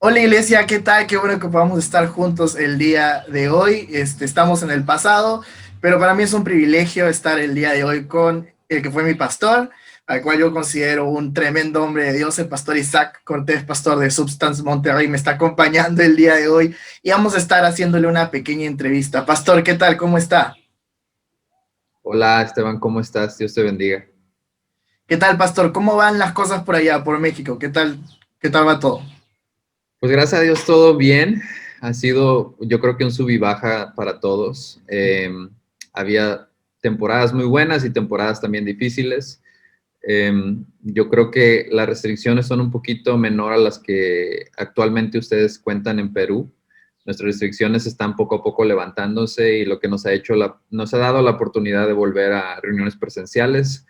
Hola Iglesia, ¿qué tal? Qué bueno que podamos estar juntos el día de hoy. Estamos en el pasado, pero para mí es un privilegio estar el día de hoy con el que fue mi pastor, al cual yo considero un tremendo hombre de Dios, el pastor Isaac Cortés, pastor de Substance Monterrey, me está acompañando el día de hoy y vamos a estar haciéndole una pequeña entrevista. Pastor, ¿qué tal? ¿Cómo está? Hola Esteban, ¿cómo estás? Dios te bendiga. ¿Qué tal, pastor? ¿Cómo van las cosas por allá, por México? ¿Qué tal va todo? Pues gracias a Dios todo bien. Ha sido, yo creo que un sub y baja para todos. Había temporadas muy buenas y temporadas también difíciles. Yo creo que las restricciones son un poquito menor a las que actualmente ustedes cuentan en Perú. Nuestras restricciones están poco a poco levantándose y lo que nos ha hecho nos ha dado la oportunidad de volver a reuniones presenciales.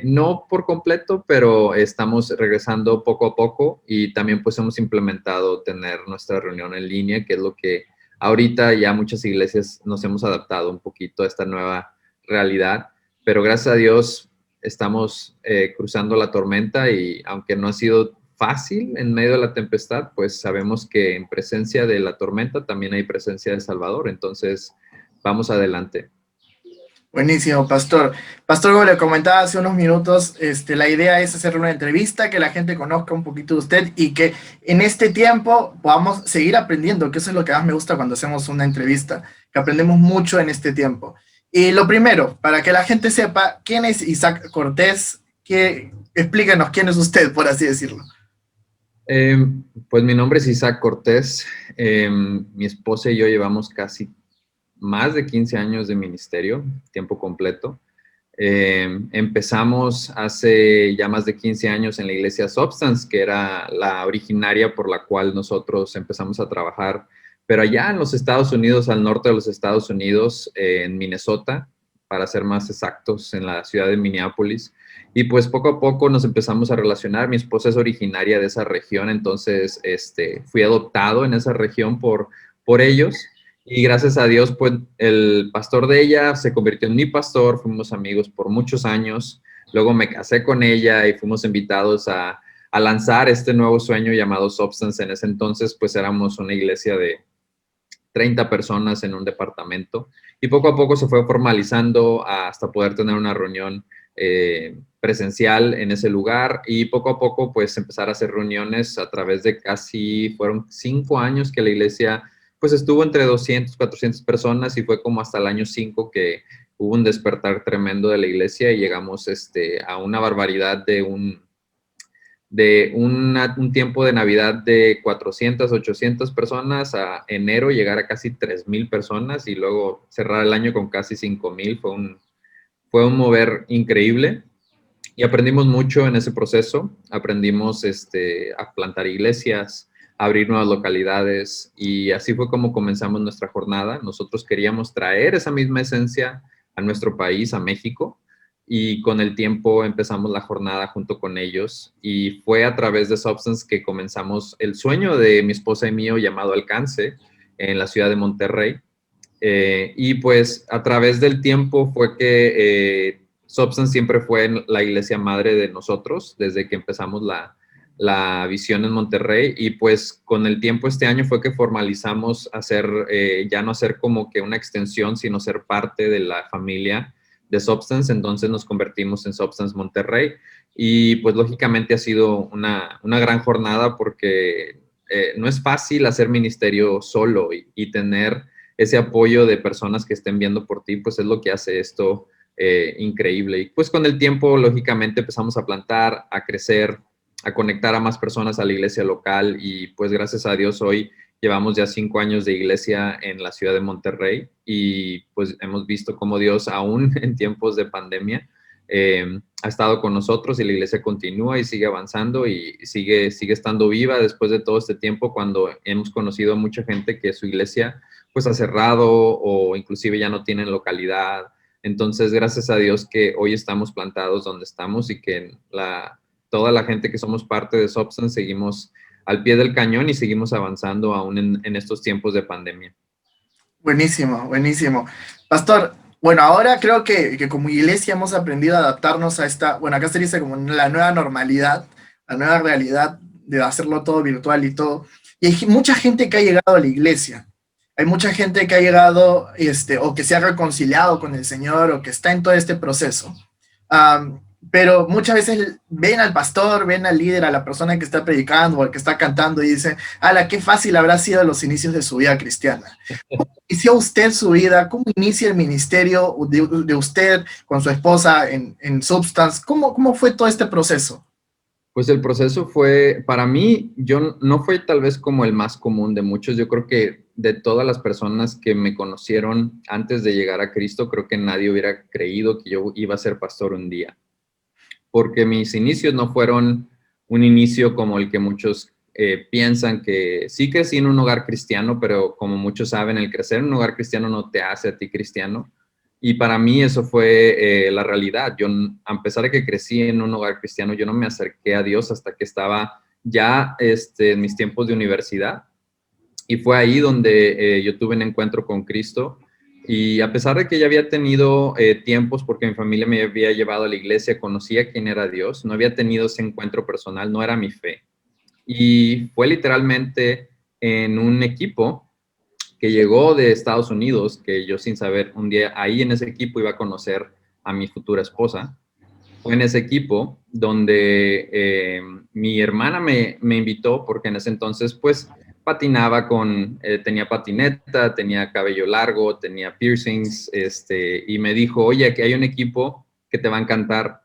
No por completo, pero estamos regresando poco a poco y también pues hemos implementado tener nuestra reunión en línea, que es lo que ahorita ya muchas iglesias nos hemos adaptado un poquito a esta nueva realidad. Pero gracias a Dios estamos cruzando la tormenta y aunque no ha sido fácil en medio de la tempestad, pues sabemos que en presencia de la tormenta también hay presencia de Salvador. Entonces, vamos adelante. Buenísimo, Pastor. Pastor, como le comentaba hace unos minutos, la idea es hacer una entrevista, que la gente conozca un poquito de usted y que en este tiempo podamos seguir aprendiendo, que eso es lo que más me gusta cuando hacemos una entrevista, que aprendemos mucho en este tiempo. Y lo primero, para que la gente sepa quién es Isaac Cortés, explíquenos quién es usted, por así decirlo. Eh, pues mi nombre es Isaac Cortés. Mi esposa y yo llevamos casi más de 15 años de ministerio, tiempo completo. Empezamos hace ya más de 15 años en la iglesia Substance, que era la originaria por la cual nosotros empezamos a trabajar, pero allá en los Estados Unidos, al norte de los Estados Unidos, en Minnesota, para ser más exactos, en la ciudad de Minneapolis. Y pues poco a poco nos empezamos a relacionar. Mi esposa es originaria de esa región, entonces fui adoptado en esa región por ellos. Y gracias a Dios, pues el pastor de ella se convirtió en mi pastor, fuimos amigos por muchos años. Luego me casé con ella y fuimos invitados a lanzar este nuevo sueño llamado Substance. En ese entonces, pues éramos una iglesia de 30 personas en un departamento y poco a poco se fue formalizando hasta poder tener una reunión presencial en ese lugar y poco a poco pues empezar a hacer reuniones a través de fueron 5 años que la iglesia pues estuvo entre 200, 400 personas y fue como hasta el año 5 que hubo un despertar tremendo de la iglesia y llegamos a una barbaridad un tiempo de Navidad de 400, 800 personas a enero llegar a casi 3,000 personas y luego cerrar el año con casi 5,000. Fue un mover increíble y aprendimos mucho en ese proceso. Aprendimos a plantar iglesias, a abrir nuevas localidades y así fue como comenzamos nuestra jornada. Nosotros queríamos traer esa misma esencia a nuestro país, a México, y con el tiempo empezamos la jornada junto con ellos y fue a través de Substance que comenzamos el sueño de mi esposa y mío llamado Alcance en la ciudad de Monterrey. Y pues a través del tiempo fue que Substance siempre fue la iglesia madre de nosotros desde que empezamos la visión en Monterrey y pues con el tiempo este año fue que formalizamos ya no hacer como que una extensión, sino ser parte de la familia de Substance, entonces nos convertimos en Substance Monterrey y pues lógicamente ha sido una gran jornada porque no es fácil hacer ministerio solo y tener ese apoyo de personas que estén viendo por ti, pues es lo que hace esto increíble. Y pues con el tiempo, lógicamente, empezamos a plantar, a crecer, a conectar a más personas a la iglesia local y pues gracias a Dios hoy llevamos ya 5 años de iglesia en la ciudad de Monterrey y pues hemos visto cómo Dios aún en tiempos de pandemia ha estado con nosotros y la iglesia continúa y sigue avanzando y sigue estando viva después de todo este tiempo cuando hemos conocido a mucha gente que su iglesia pues ha cerrado o inclusive ya no tienen localidad. Entonces, gracias a Dios que hoy estamos plantados donde estamos y que toda la gente que somos parte de Substance seguimos al pie del cañón y seguimos avanzando aún en estos tiempos de pandemia. Buenísimo, buenísimo. Pastor, bueno, ahora creo que como iglesia hemos aprendido a adaptarnos a esta, bueno, acá se dice como la nueva normalidad, la nueva realidad de hacerlo todo virtual y todo. Y hay mucha gente que ha llegado a la iglesia. Hay mucha gente que ha llegado, o que se ha reconciliado con el Señor, o que está en todo este proceso. Um, pero muchas veces ven al pastor, ven al líder, a la persona que está predicando o al que está cantando y dicen, ala, qué fácil habrá sido los inicios de su vida cristiana. ¿Cómo inició usted su vida? ¿Cómo inicia el ministerio de usted con su esposa en Substance? ¿Cómo fue todo este proceso? Pues el proceso fue, para mí, yo no fue tal vez como el más común de muchos. Yo creo que de todas las personas que me conocieron antes de llegar a Cristo, creo que nadie hubiera creído que yo iba a ser pastor un día. Porque mis inicios no fueron un inicio como el que muchos piensan, que sí crecí en un hogar cristiano, pero como muchos saben, el crecer en un hogar cristiano no te hace a ti cristiano. Y para mí eso fue la realidad. Yo, a pesar de que crecí en un hogar cristiano, yo no me acerqué a Dios hasta que estaba ya en mis tiempos de universidad. Y fue ahí donde yo tuve un encuentro con Cristo. Y a pesar de que ya había tenido tiempos, porque mi familia me había llevado a la iglesia, conocía quién era Dios, no había tenido ese encuentro personal, no era mi fe. Y fue literalmente en un equipo que llegó de Estados Unidos, que yo sin saber, un día ahí en ese equipo iba a conocer a mi futura esposa. Fue en ese equipo donde mi hermana me invitó, porque en ese entonces pues patinaba tenía patineta, tenía cabello largo, tenía piercings, y me dijo, oye, aquí hay un equipo que te va a encantar,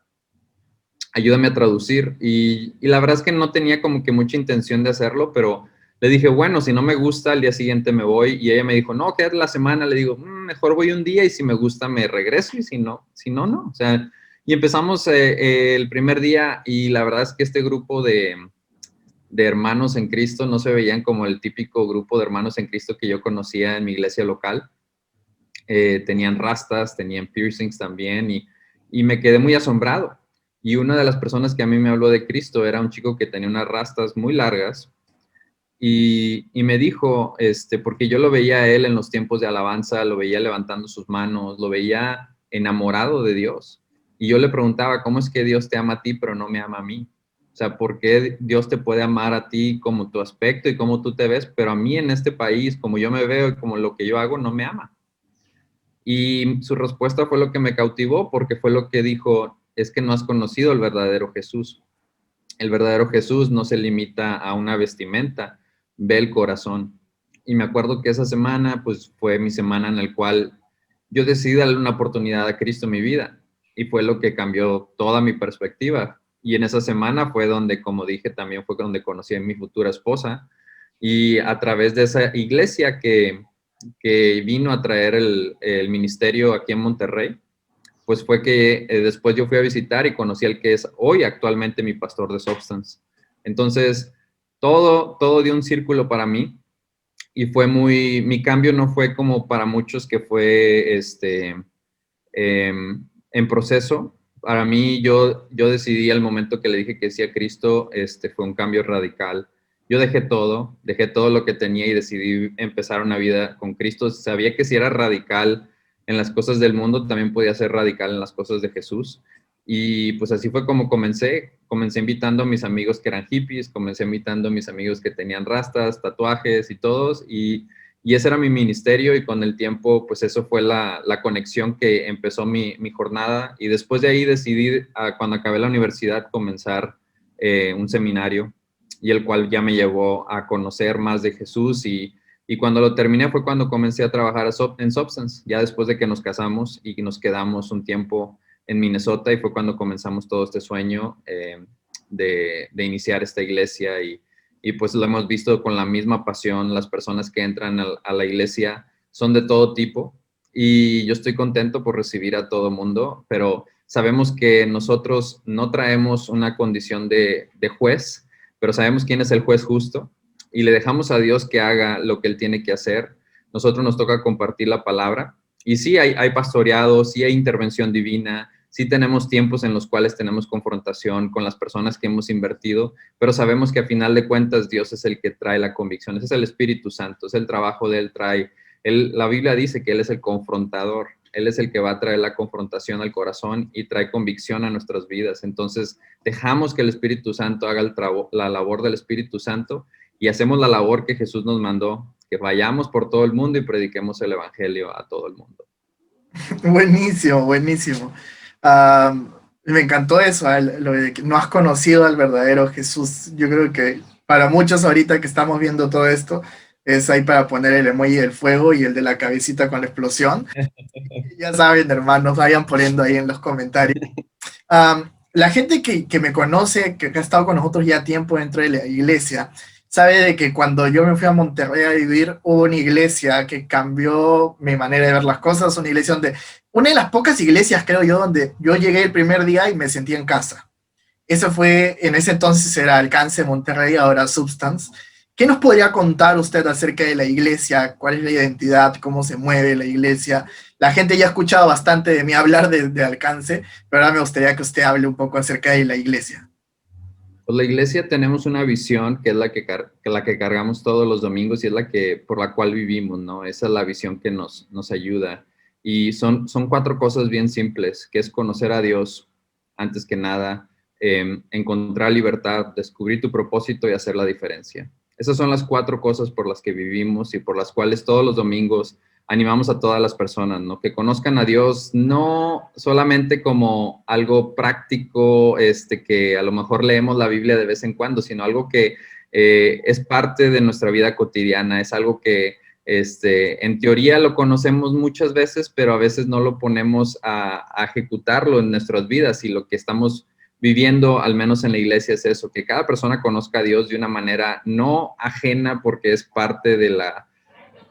ayúdame a traducir. Y la verdad es que no tenía como que mucha intención de hacerlo, pero le dije, bueno, si no me gusta, al día siguiente me voy. Y ella me dijo, no, quédate la semana. Le digo, mejor voy un día y si me gusta me regreso y si no, no. O sea, y empezamos el primer día y la verdad es que este grupo de hermanos en Cristo no se veían como el típico grupo de hermanos en Cristo que yo conocía en mi iglesia local. Tenían rastas, tenían piercings también y me quedé muy asombrado. Y una de las personas que a mí me habló de Cristo era un chico que tenía unas rastas muy largas y me dijo, porque yo lo veía a él en los tiempos de alabanza, lo veía levantando sus manos, lo veía enamorado de Dios. Y yo le preguntaba, ¿cómo es que Dios te ama a ti pero no me ama a mí? O sea, ¿por qué Dios te puede amar a ti como tu aspecto y como tú te ves, pero a mí en este país, como yo me veo y como lo que yo hago, no me ama? Y su respuesta fue lo que me cautivó porque fue lo que dijo, es que no has conocido el verdadero Jesús. El verdadero Jesús no se limita a una vestimenta, ve el corazón. Y me acuerdo que esa semana, pues fue mi semana en la cual yo decidí darle una oportunidad a Cristo en mi vida. Y fue lo que cambió toda mi perspectiva. Y en esa semana fue donde, como dije, también fue donde conocí a mi futura esposa. Y a través de esa iglesia que vino a traer el ministerio aquí en Monterrey, pues fue que después yo fui a visitar y conocí al que es hoy actualmente mi pastor de Substance. Entonces, todo dio un círculo para mí y mi cambio no fue como para muchos que fue en proceso. Para mí, yo decidí al momento que le dije que sí a Cristo, fue un cambio radical. Yo dejé todo lo que tenía y decidí empezar una vida con Cristo. Sabía que si era radical en las cosas del mundo, también podía ser radical en las cosas de Jesús. Y pues así fue como comencé. Comencé invitando a mis amigos que eran hippies, comencé invitando a mis amigos que tenían rastas, tatuajes y todos. Y ese era mi ministerio y con el tiempo, pues eso fue la conexión que empezó mi jornada. Y después de ahí decidí, cuando acabé la universidad, comenzar un seminario y el cual ya me llevó a conocer más de Jesús. Y cuando lo terminé fue cuando comencé a trabajar en Substance, ya después de que nos casamos y nos quedamos un tiempo en Minnesota y fue cuando comenzamos todo este sueño de iniciar esta iglesia y pues lo hemos visto con la misma pasión. Las personas que entran a la iglesia son de todo tipo y yo estoy contento por recibir a todo mundo, pero sabemos que nosotros no traemos una condición de juez, pero sabemos quién es el juez justo y le dejamos a Dios que haga lo que Él tiene que hacer. Nosotros nos toca compartir la palabra y sí hay pastoreado, sí hay intervención divina, sí tenemos tiempos en los cuales tenemos confrontación con las personas que hemos invertido, pero sabemos que a final de cuentas Dios es el que trae la convicción, ese es el Espíritu Santo, es el trabajo de Él, la Biblia dice que Él es el confrontador, Él es el que va a traer la confrontación al corazón y trae convicción a nuestras vidas. Entonces, dejamos que el Espíritu Santo haga la labor del Espíritu Santo y hacemos la labor que Jesús nos mandó, que vayamos por todo el mundo y prediquemos el evangelio a todo el mundo. Buenísimo, buenísimo. Ah, Me encantó eso, lo de que no has conocido al verdadero Jesús. Yo creo que para muchos ahorita que estamos viendo todo esto, es ahí para poner el emoji del fuego y el de la cabecita con la explosión. Ya saben, hermanos, vayan poniendo ahí en los comentarios. La gente que me conoce, que ha estado con nosotros ya tiempo dentro de la iglesia, sabe de que cuando yo me fui a Monterrey a vivir, hubo una iglesia que cambió mi manera de ver las cosas, una iglesia donde, una de las pocas iglesias, creo yo, donde yo llegué el primer día y me sentí en casa. Eso fue, en ese entonces era Alcance Monterrey, ahora Substance. ¿Qué nos podría contar usted acerca de la iglesia? ¿Cuál es la identidad? ¿Cómo se mueve la iglesia? La gente ya ha escuchado bastante de mí hablar de Alcance, pero ahora me gustaría que usted hable un poco acerca de la iglesia. Pues la iglesia tenemos una visión que es la que cargamos todos los domingos y es la que por la cual vivimos, ¿no? Esa es la visión que nos ayuda. Y son cuatro cosas bien simples, que es conocer a Dios antes que nada, encontrar libertad, descubrir tu propósito y hacer la diferencia. Esas son las cuatro cosas por las que vivimos y por las cuales todos los domingos animamos a todas las personas, ¿no? Que conozcan a Dios no solamente como algo práctico, que a lo mejor leemos la Biblia de vez en cuando, sino algo que es parte de nuestra vida cotidiana, es algo que en teoría lo conocemos muchas veces, pero a veces no lo ponemos a ejecutarlo en nuestras vidas y lo que estamos viviendo, al menos en la iglesia, es eso, que cada persona conozca a Dios de una manera no ajena porque es parte de la,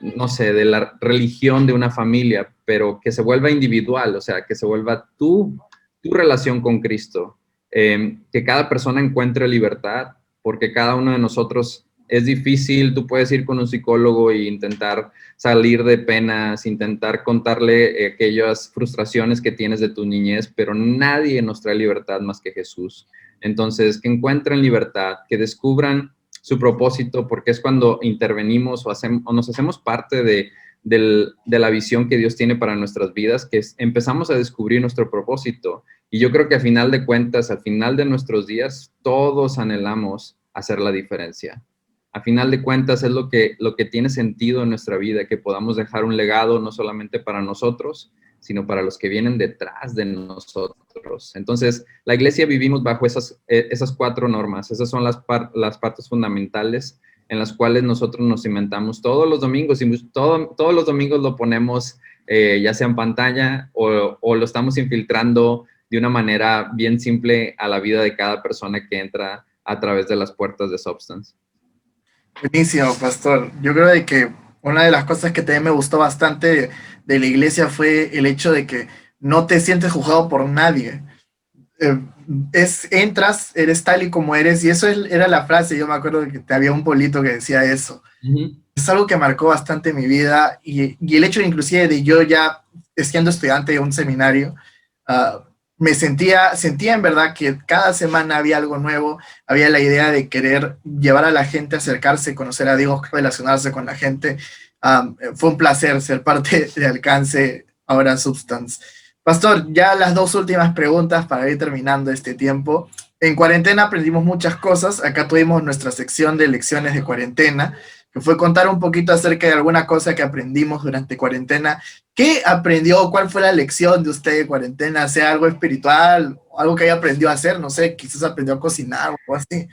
no sé, de la religión de una familia, pero que se vuelva individual, o sea, que se vuelva tu relación con Cristo, que cada persona encuentre libertad, porque cada uno de nosotros es difícil, tú puedes ir con un psicólogo e intentar salir de penas, intentar contarle aquellas frustraciones que tienes de tu niñez, pero nadie nos trae libertad más que Jesús. Entonces, que encuentren libertad, que descubran su propósito, porque es cuando intervenimos o nos hacemos parte de la visión que Dios tiene para nuestras vidas, que empezamos a descubrir nuestro propósito. Y yo creo que a final de cuentas, al final de nuestros días, todos anhelamos hacer la diferencia. A final de cuentas es lo que tiene sentido en nuestra vida, que podamos dejar un legado no solamente para nosotros, sino para los que vienen detrás de nosotros. Entonces, la iglesia vivimos bajo esas cuatro normas. Esas son las partes fundamentales en las cuales nosotros nos cimentamos todos los domingos y todos los domingos lo ponemos ya sea en pantalla o lo estamos infiltrando de una manera bien simple a la vida de cada persona que entra a través de las puertas de Substance. Buenísimo, pastor. Yo creo de que una de las cosas que también me gustó bastante de la iglesia fue el hecho de que no te sientes juzgado por nadie. Eh, Entras, eres tal y como eres, y eso era la frase. Yo me acuerdo de que había un polito que decía eso. Es algo que marcó bastante mi vida y el hecho inclusive de yo ya siendo estudiante de un seminario, uh, sentía en verdad que cada semana había algo nuevo, había la idea de querer llevar a la gente a acercarse, conocer a Dios, relacionarse con la gente. Fue un placer ser parte de Alcance, ahora Substance. Pastor, ya las dos últimas preguntas para ir terminando este tiempo. En cuarentena aprendimos muchas cosas. Acá tuvimos nuestra sección de lecciones de cuarentena, que fue contar un poquito acerca de alguna cosa que aprendimos durante cuarentena. ¿Qué aprendió? ¿Cuál fue la lección de usted de cuarentena? ¿Sea algo espiritual? ¿Algo que haya aprendido a hacer? No sé, quizás aprendió a cocinar o algo así.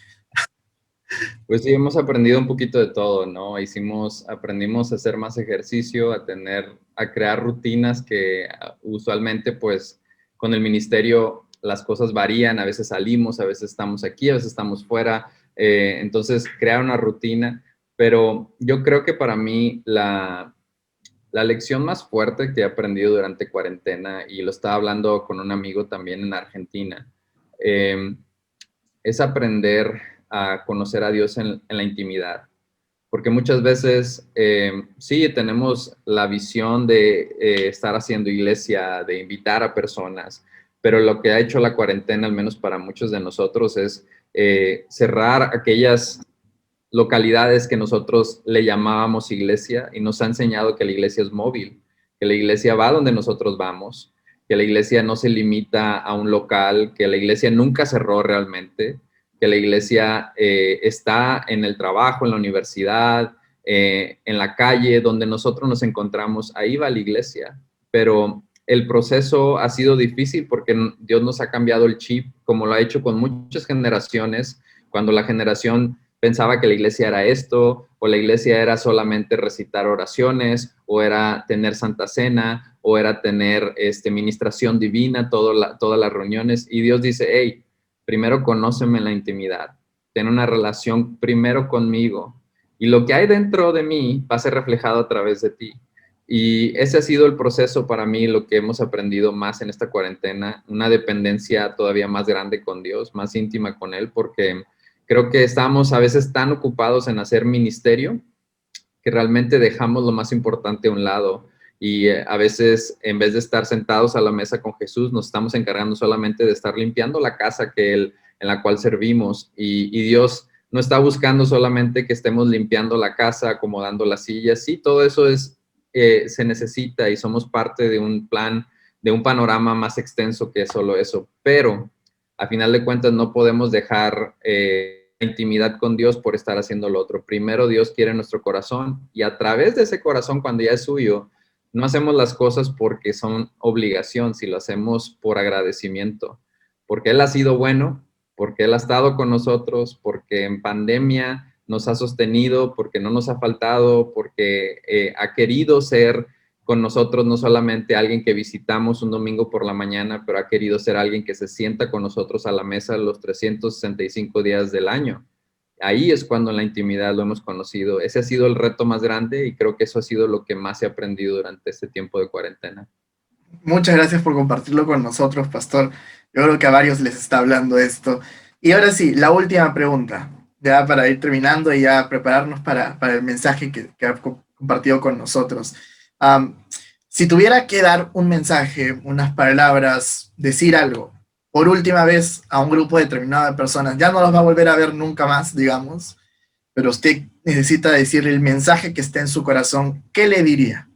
Pues sí, hemos aprendido un poquito de todo, ¿no? Aprendimos a hacer más ejercicio, a crear rutinas que usualmente, pues, con el ministerio las cosas varían, a veces salimos, a veces estamos aquí, a veces estamos fuera, entonces crear una rutina, pero yo creo que para mí la lección más fuerte que he aprendido durante cuarentena, y lo estaba hablando con un amigo también en Argentina, es aprender a conocer a Dios en la intimidad. Porque muchas veces, sí, tenemos la visión de estar haciendo iglesia, de invitar a personas, pero lo que ha hecho la cuarentena, al menos para muchos de nosotros, es cerrar aquellas localidades que nosotros le llamábamos iglesia y nos ha enseñado que la iglesia es móvil, que la iglesia va donde nosotros vamos, que la iglesia no se limita a un local, que la iglesia nunca cerró realmente, que la iglesia está en el trabajo, en la universidad, en la calle, donde nosotros nos encontramos, ahí va la iglesia. Pero el proceso ha sido difícil porque Dios nos ha cambiado el chip, como lo ha hecho con muchas generaciones, cuando la generación pensaba que la iglesia era esto, o la iglesia era solamente recitar oraciones, o era tener Santa Cena, o era tener ministración divina, todas las reuniones. Y Dios dice, hey, primero conóceme en la intimidad, ten una relación primero conmigo, y lo que hay dentro de mí va a ser reflejado a través de ti. Y ese ha sido el proceso para mí, lo que hemos aprendido más en esta cuarentena, una dependencia todavía más grande con Dios, más íntima con Él, porque creo que estamos a veces tan ocupados en hacer ministerio que realmente dejamos lo más importante a un lado. Y a veces, en vez de estar sentados a la mesa con Jesús, nos estamos encargando solamente de estar limpiando la casa en la cual servimos. Y Dios no está buscando solamente que estemos limpiando la casa, acomodando las sillas. Sí, todo eso se necesita y somos parte de un plan, de un panorama más extenso que solo eso. Pero, a final de cuentas, no podemos dejar intimidad con Dios por estar haciendo lo otro. Primero Dios quiere nuestro corazón y a través de ese corazón, cuando ya es suyo, no hacemos las cosas porque son obligación, si lo hacemos por agradecimiento, porque Él ha sido bueno, porque Él ha estado con nosotros, porque en pandemia nos ha sostenido, porque no nos ha faltado, porque ha querido ser con nosotros no solamente alguien que visitamos un domingo por la mañana, pero ha querido ser alguien que se sienta con nosotros a la mesa los 365 días del año. Ahí es cuando en la intimidad lo hemos conocido. Ese ha sido el reto más grande y creo que eso ha sido lo que más he aprendido durante este tiempo de cuarentena. Muchas gracias por compartirlo con nosotros, Pastor. Yo creo que a varios les está hablando esto. Y ahora sí, la última pregunta, ya para ir terminando y ya prepararnos para el mensaje que ha compartido con nosotros. Am, si tuviera que dar un mensaje, unas palabras, decir algo, por última vez a un grupo determinado de personas, ya no los va a volver a ver nunca más, digamos, pero usted necesita decirle el mensaje que está en su corazón, ¿qué le diría?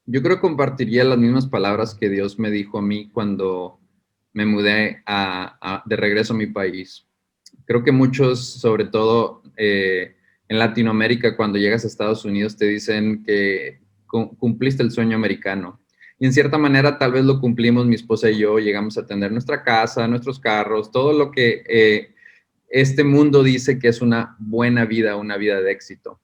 Yo creo que compartiría las mismas palabras que Dios me dijo a mí cuando me mudé de regreso a mi país. Creo que muchos, sobre todo en Latinoamérica, cuando llegas a Estados Unidos, te dicen que cumpliste el sueño americano. Y en cierta manera tal vez lo cumplimos mi esposa y yo, llegamos a tener nuestra casa, nuestros carros, todo lo que este mundo dice que es una buena vida, una vida de éxito.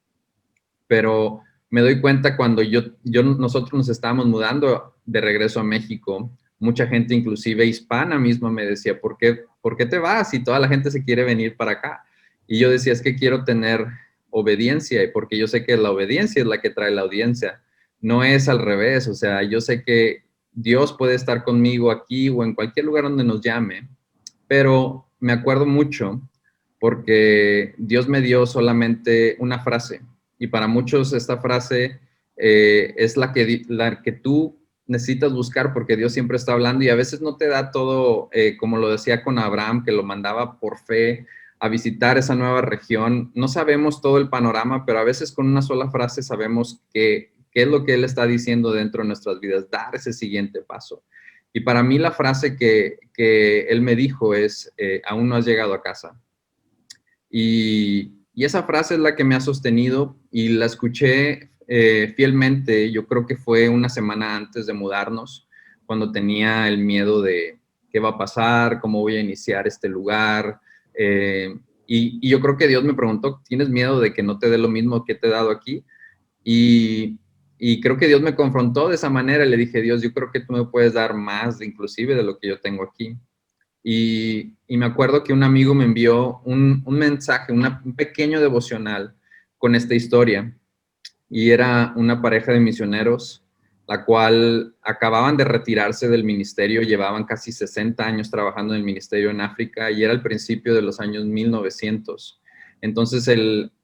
Pero me doy cuenta cuando nosotros nos estábamos mudando de regreso a México, mucha gente, inclusive hispana misma, me decía, ¿por qué te vas? Si toda la gente se quiere venir para acá. Y yo decía, es que quiero tener obediencia, y porque yo sé que la obediencia es la que trae la audiencia, no es al revés. O sea, yo sé que Dios puede estar conmigo aquí o en cualquier lugar donde nos llame, pero me acuerdo mucho porque Dios me dio solamente una frase, y para muchos esta frase es la que tú necesitas buscar, porque Dios siempre está hablando y a veces no te da todo, como lo decía con Abraham, que lo mandaba por fe a visitar esa nueva región. No sabemos todo el panorama, pero a veces con una sola frase sabemos qué es lo que Él está diciendo dentro de nuestras vidas, dar ese siguiente paso. Y para mí la frase que Él me dijo es, aún no has llegado a casa. Y esa frase es la que me ha sostenido y la escuché fielmente. Yo creo que fue una semana antes de mudarnos, cuando tenía el miedo de qué va a pasar, cómo voy a iniciar este lugar. Y yo creo que Dios me preguntó, ¿tienes miedo de que no te dé lo mismo que te he dado aquí? Y, y creo que Dios me confrontó de esa manera. Le dije, Dios, yo creo que tú me puedes dar más, inclusive, de lo que yo tengo aquí. Y me acuerdo que un amigo me envió un mensaje, un pequeño devocional con esta historia. Y era una pareja de misioneros, la cual acababan de retirarse del ministerio, llevaban casi 60 años trabajando en el ministerio en África y era el principio de los años 1900. Entonces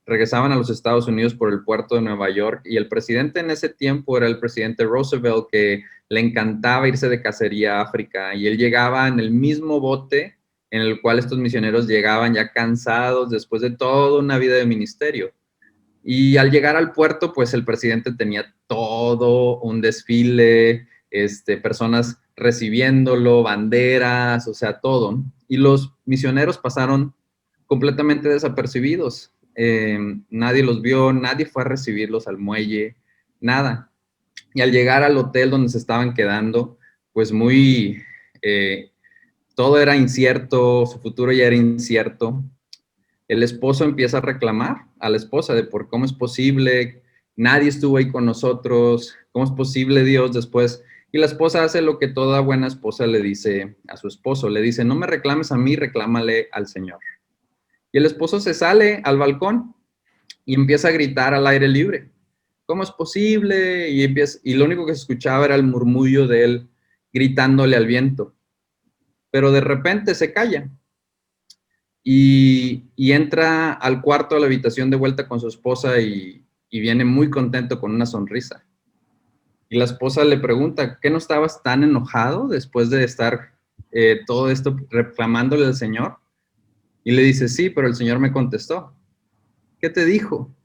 regresaban a los Estados Unidos por el puerto de Nueva York y el presidente en ese tiempo era el presidente Roosevelt, que le encantaba irse de cacería a África, y él llegaba en el mismo bote en el cual estos misioneros llegaban ya cansados después de toda una vida de ministerio. Y al llegar al puerto, pues el presidente tenía todo un desfile, personas recibiéndolo, banderas, o sea, todo. Y los misioneros pasaron completamente desapercibidos. Nadie los vio, nadie fue a recibirlos al muelle, nada. Y al llegar al hotel donde se estaban quedando, pues todo era incierto, su futuro ya era incierto. El esposo empieza a reclamar a la esposa de por cómo es posible, nadie estuvo ahí con nosotros, cómo es posible Dios después. Y la esposa hace lo que toda buena esposa le dice a su esposo, le dice, no me reclames a mí, reclámale al Señor. Y el esposo se sale al balcón y empieza a gritar al aire libre. ¿Cómo es posible? Y lo único que se escuchaba era el murmullo de él gritándole al viento. Pero de repente se calla y entra al cuarto, a la habitación de vuelta con su esposa y viene muy contento con una sonrisa. Y la esposa le pregunta, ¿qué no estabas tan enojado después de estar todo esto reclamándole al Señor? Y le dice, sí, pero el Señor me contestó. ¿Qué te dijo?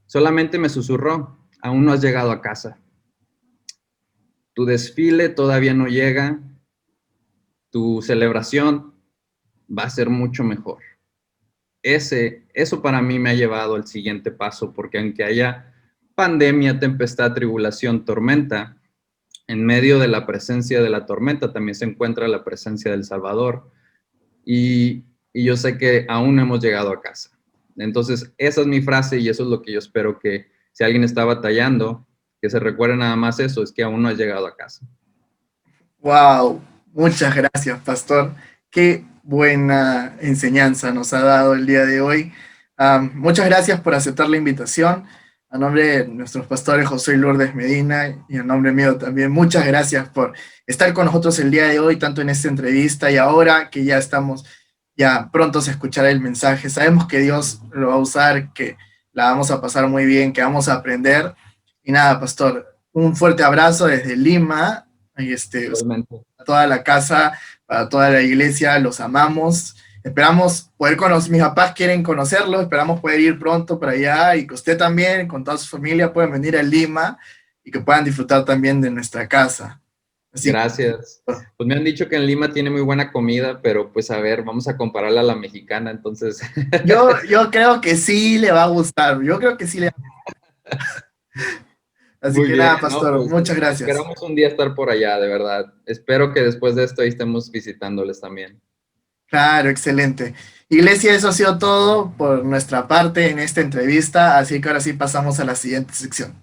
Solamente me susurró, aún no has llegado a casa. Tu desfile todavía no llega, tu celebración va a ser mucho mejor. Eso para mí me ha llevado al siguiente paso, porque aunque haya pandemia, tempestad, tribulación, tormenta, en medio de la presencia de la tormenta también se encuentra la presencia del Salvador. Y yo sé que aún no hemos llegado a casa. Entonces, esa es mi frase y eso es lo que yo espero que si alguien está batallando, que se recuerde nada más eso, es que aún no has llegado a casa. Wow, muchas gracias, pastor. Qué buena enseñanza nos ha dado el día de hoy. Muchas gracias por aceptar la invitación. A nombre de nuestros pastores José y Lourdes Medina y a nombre mío también, muchas gracias por estar con nosotros el día de hoy, tanto en esta entrevista y ahora que ya estamos ya prontos a escuchar el mensaje. Sabemos que Dios lo va a usar, que la vamos a pasar muy bien, que vamos a aprender. Y nada, pastor, un fuerte abrazo desde Lima. Y Igualmente. a toda la casa, para toda la iglesia, los amamos. Esperamos poder conocer, mis papás quieren conocerlo, esperamos poder ir pronto para allá y que usted también, con toda su familia, puedan venir a Lima y que puedan disfrutar también de nuestra casa. Así que, Gracias. Pues me han dicho que en Lima tiene muy buena comida, pero pues a ver, vamos a compararla a la mexicana, entonces. yo creo que sí le va a gustar, yo creo que sí le va a gustar. Así Muy que bien, nada, ¿no? pastor, Pues muchas gracias. esperamos un día estar por allá, de verdad. Espero que después de esto ahí estemos visitándoles también. Claro, excelente. Iglesia, eso ha sido todo por nuestra parte en esta entrevista, así que ahora sí pasamos a la siguiente sección.